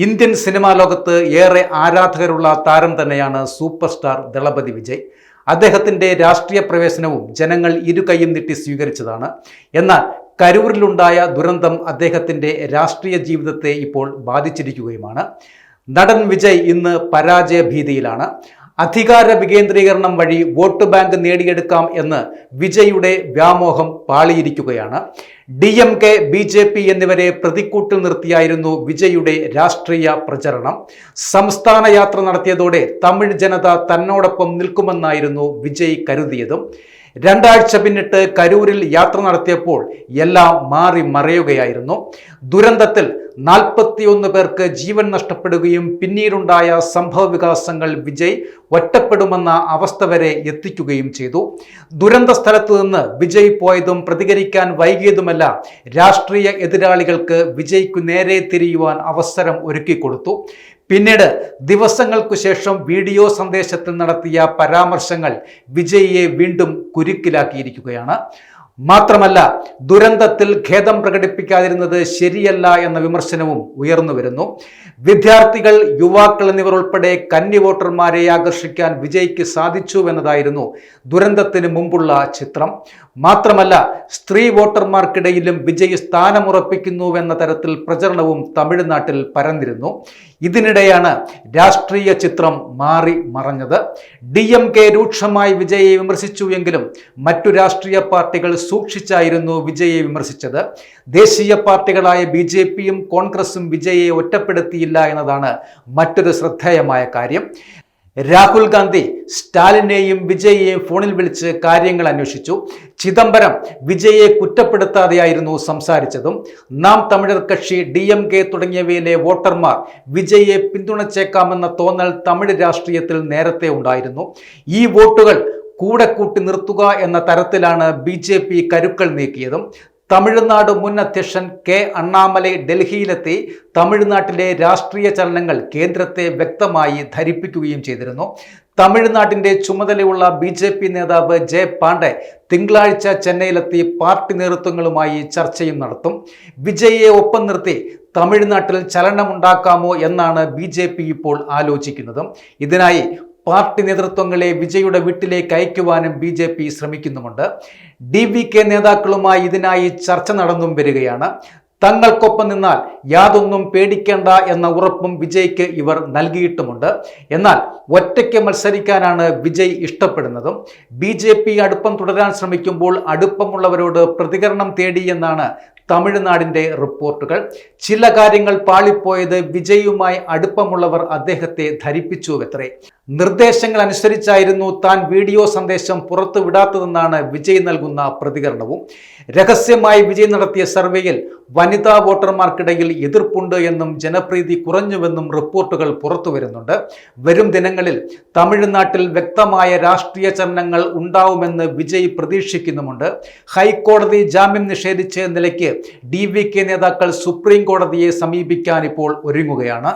Indian cinema ലോകത്ത് ഏറെ ആരാധകരുള്ള താരം തന്നെയാണ് സൂപ്പർ സ്റ്റാർ ദളപതി വിജയ്. അദ്ദേഹത്തിൻ്റെ രാഷ്ട്രീയ പ്രവേശനവും ജനങ്ങൾ ഇരുകൈയും നീട്ടി സ്വീകരിച്ചതാണ്. എന്നാൽ കരൂരിലുണ്ടായ ദുരന്തം അദ്ദേഹത്തിൻ്റെ രാഷ്ട്രീയ ജീവിതത്തെ ഇപ്പോൾ ബാധിച്ചിരിക്കുകയുമാണ്. നടൻ വിജയ് ഇന്ന് പരാജയ ഭീതിയിലാണ്. അധികാര വികേന്ദ്രീകരണം വഴി വോട്ട് ബാങ്ക് നേടിയെടുക്കാം എന്ന് വിജയുടെ വ്യാമോഹം പാളിയിരിക്കുകയാണ്. DMK, BJP എന്നിവരെ പ്രതിക്കൂട്ടിൽ നിർത്തിയായിരുന്നു വിജയുടെ രാഷ്ട്രീയ പ്രചരണം. സംസ്ഥാന യാത്ര നടത്തിയതോടെ തമിഴ് ജനത തന്നോടൊപ്പം നിൽക്കുമെന്നായിരുന്നു വിജയ് കരുതിയതും. 2 ആഴ്ച പിന്നിട്ട് കരൂരിൽ യാത്ര നടത്തിയപ്പോൾ എല്ലാം മാറി മറയുകയായിരുന്നു. ദുരന്തത്തിൽ 41 പേർക്ക് ജീവൻ നഷ്ടപ്പെടുകയും പിന്നീടുണ്ടായ സംഭവ വികാസങ്ങൾ വിജയ് ഒറ്റപ്പെടുമെന്ന അവസ്ഥ വരെ എത്തിക്കുകയും ചെയ്തു. ദുരന്ത സ്ഥലത്ത് നിന്ന് വിജയ് പോയതും പ്രതികരിക്കാൻ വൈകിയതുമെല്ലാം രാഷ്ട്രീയ എതിരാളികൾക്ക് വിജയ്ക്കു നേരെ തിരിയുവാൻ അവസരം ഒരുക്കിക്കൊടുത്തു. പിന്നീട് ദിവസങ്ങൾക്കു ശേഷം വീഡിയോ സന്ദേശത്തിൽ നടത്തിയ പരാമർശങ്ങൾ വിജയിയെ വീണ്ടും കുരുക്കിലാക്കിയിരിക്കുകയാണ്. മാത്രമല്ല, ദുരന്തത്തിൽ ഖേദം പ്രകടിപ്പിക്കാതിരുന്നത് ശരിയല്ല എന്ന വിമർശനവും ഉയർന്നു വരുന്നു. വിദ്യാർത്ഥികൾ, യുവാക്കൾ എന്നിവർ ഉൾപ്പെടെ കന്നി വോട്ടർമാരെ ആകർഷിക്കാൻ വിജയ്ക്ക് സാധിച്ചു എന്നതായിരുന്നു ദുരന്തത്തിന് മുമ്പുള്ള ചിത്രം. മാത്രമല്ല, സ്ത്രീ വോട്ടർമാർക്കിടയിലും വിജയ് സ്ഥാനമുറപ്പിക്കുന്നുവെന്ന തരത്തിൽ പ്രചരണവും തമിഴ്നാട്ടിൽ പരന്നിരുന്നു. ഇതിനിടെയാണ് രാഷ്ട്രീയ ചിത്രം മാറി മറഞ്ഞത്. DMK രൂക്ഷമായി വിജയെ വിമർശിച്ചുവെങ്കിലും മറ്റു രാഷ്ട്രീയ പാർട്ടികൾ സൂക്ഷിച്ചായിരുന്നു വിജയെ വിമർശിച്ചത്. ദേശീയ പാർട്ടികളായ BJPയും കോൺഗ്രസും വിജയെ ഒറ്റപ്പെടുത്തിയില്ല എന്നതാണ് മറ്റൊരു ശ്രദ്ധേയമായ കാര്യം. രാഹുൽ ഗാന്ധി സ്റ്റാലിനെയും വിജയെയും ഫോണിൽ വിളിച്ച് കാര്യങ്ങൾ അന്വേഷിച്ചു. ചിദംബരം വിജയെ കുറ്റപ്പെടുത്താതെയായിരുന്നു സംസാരിച്ചതും. നാം തമിഴർ കക്ഷി, DMK തുടങ്ങിയവയിലെ വോട്ടർമാർ വിജയെ പിന്തുണച്ചേക്കാമെന്ന തോന്നൽ തമിഴ് രാഷ്ട്രീയത്തിൽ നേരത്തെ ഉണ്ടായിരുന്നു. ഈ വോട്ടുകൾ കൂടെ കൂട്ടി നിർത്തുക എന്ന തരത്തിലാണ് BJP കരുക്കൾ നീക്കിയതും. തമിഴ്നാട് മുൻ അധ്യക്ഷൻ K. അണ്ണാമലൈ ഡൽഹിയിലെത്തി തമിഴ്നാട്ടിലെ രാഷ്ട്രീയ ചലനങ്ങൾ കേന്ദ്രത്തെ വ്യക്തമായി ധരിപ്പിക്കുകയും ചെയ്തിരുന്നു. തമിഴ്നാട്ടിന്റെ ചുമതലയുള്ള BJP നേതാവ് J. പാണ്ഡെ തിങ്കളാഴ്ച ചെന്നൈയിലെത്തി പാർട്ടി നേതൃത്വങ്ങളുമായി ചർച്ചയും നടത്തും. വിജയെ ഒപ്പം നിർത്തി തമിഴ്നാട്ടിൽ ചലനമുണ്ടാക്കാമോ എന്നാണ് BJP ഇപ്പോൾ ആലോചിക്കുന്നത്. ഇതിനായി പാർട്ടി നേതൃത്വങ്ങളെ വിജയുടെ വീട്ടിലേക്ക് അയക്കുവാനും BJP ശ്രമിക്കുന്നുമുണ്ട്. DVK നേതാക്കളുമായി ഇതിനായി ചർച്ച നടന്നും വരികയാണ്. തങ്ങൾക്കൊപ്പം നിന്നാൽ യാതൊന്നും പേടിക്കേണ്ട എന്ന ഉറപ്പും വിജയ്ക്ക് ഇവർ നൽകിയിട്ടുമുണ്ട്. എന്നാൽ ഒറ്റയ്ക്ക് മത്സരിക്കാനാണ് വിജയ് ഇഷ്ടപ്പെടുന്നതും. BJP അടുപ്പം തുടരാൻ ശ്രമിക്കുമ്പോൾ അടുപ്പമുള്ളവരോട് പ്രതികരണം തേടിയെന്നാണ് തമിഴ്നാടിന്റെ റിപ്പോർട്ടുകൾ. ചില കാര്യങ്ങൾ പാളിപ്പോയത് വിജയുമായി അടുപ്പമുള്ളവർ അദ്ദേഹത്തെ ധരിപ്പിച്ചുവെത്രേ. നിർദ്ദേശങ്ങൾ അനുസരിച്ചായിരുന്നു താൻ വീഡിയോ സന്ദേശം പുറത്തു വിടാത്തതെന്നാണ് വിജയ് നൽകുന്ന പ്രതികരണവും. രഹസ്യമായി വിജയ് നടത്തിയ സർവേയിൽ വനിതാ വോട്ടർമാർക്കിടയിൽ എതിർപ്പുണ്ട് എന്നും ജനപ്രീതി കുറഞ്ഞുവെന്നും റിപ്പോർട്ടുകൾ പുറത്തു വരുന്നുണ്ട്. വരും ദിനങ്ങളിൽ തമിഴ്നാട്ടിൽ വ്യക്തമായ രാഷ്ട്രീയ ചലനങ്ങൾ ഉണ്ടാവുമെന്ന് വിജയ് പ്രതീക്ഷിക്കുന്നുമുണ്ട്. ഹൈക്കോടതി ജാമ്യം നിഷേധിച്ച നിലയ്ക്ക് DVK നേതാക്കൾ സുപ്രീം കോടതിയെ സമീപിക്കാൻ ഇപ്പോൾ ഒരുങ്ങുകയാണ്.